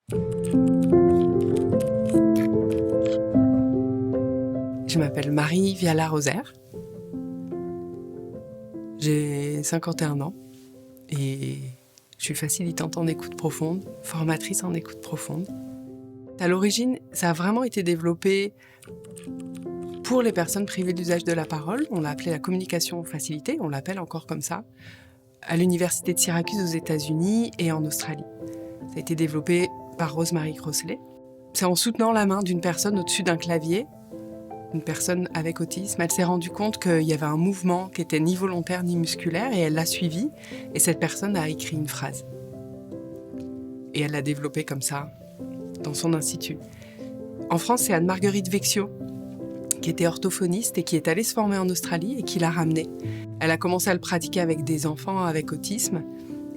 Je m'appelle Marie Viala-Rosaire. J'ai 51 ans et je suis facilitante en écoute profonde, formatrice en écoute profonde. À l'origine, ça a vraiment été développé pour les personnes privées d'usage de la parole. On l'a appelé la communication facilitée, on l'appelle encore comme ça, à l'université de Syracuse aux États-Unis et en Australie. Ça a été développé par Rosemary Crossley. C'est en soutenant la main d'une personne au-dessus d'un clavier, une personne avec autisme. Elle s'est rendue compte qu'il y avait un mouvement qui était ni volontaire ni musculaire et elle l'a suivi. Et cette personne a écrit une phrase. Et elle l'a développée comme ça, dans son institut. En France, c'est Anne-Marguerite Vexio, qui était orthophoniste et qui est allée se former en Australie et qui l'a ramené. Elle a commencé à le pratiquer avec des enfants avec autisme.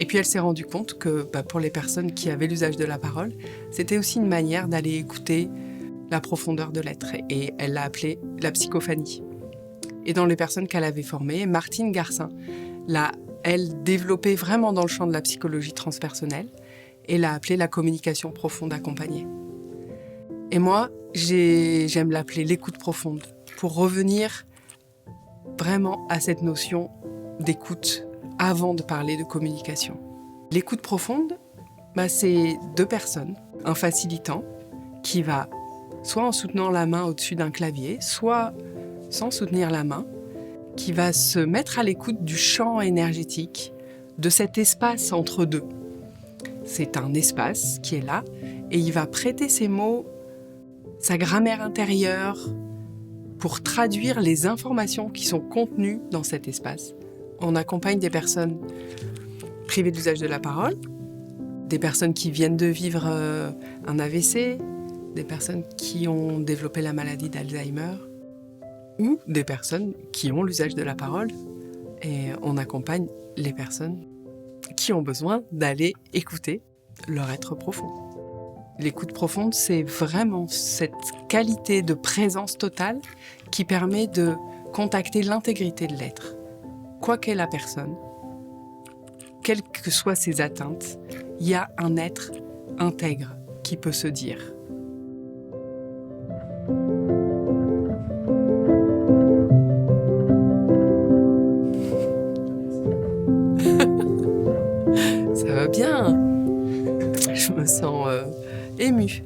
Et puis elle s'est rendue compte que pour les personnes qui avaient l'usage de la parole, c'était aussi une manière d'aller écouter la profondeur de l'être. Et elle l'a appelée la psychophanie. Et dans les personnes qu'elle avait formées, Martine Garcin l'a, elle, développée vraiment dans le champ de la psychologie transpersonnelle et l'a appelée la communication profonde accompagnée. Et moi, j'aime l'appeler l'écoute profonde, pour revenir vraiment à cette notion d'écoute avant de parler de communication. L'écoute profonde, c'est deux personnes, un facilitant qui va, soit en soutenant la main au-dessus d'un clavier, soit sans soutenir la main, qui va se mettre à l'écoute du champ énergétique, de cet espace entre deux. C'est un espace qui est là, et il va prêter ses mots, sa grammaire intérieure, pour traduire les informations qui sont contenues dans cet espace. On accompagne des personnes privées d'usage de la parole, des personnes qui viennent de vivre un AVC, des personnes qui ont développé la maladie d'Alzheimer, ou des personnes qui ont l'usage de la parole. Et on accompagne les personnes qui ont besoin d'aller écouter leur être profond. L'écoute profonde, c'est vraiment cette qualité de présence totale qui permet de contacter l'intégrité de l'être. Quoi qu'est la personne, quelles que soient ses atteintes, il y a un être intègre qui peut se dire. Ça va bien. Je me sens émue.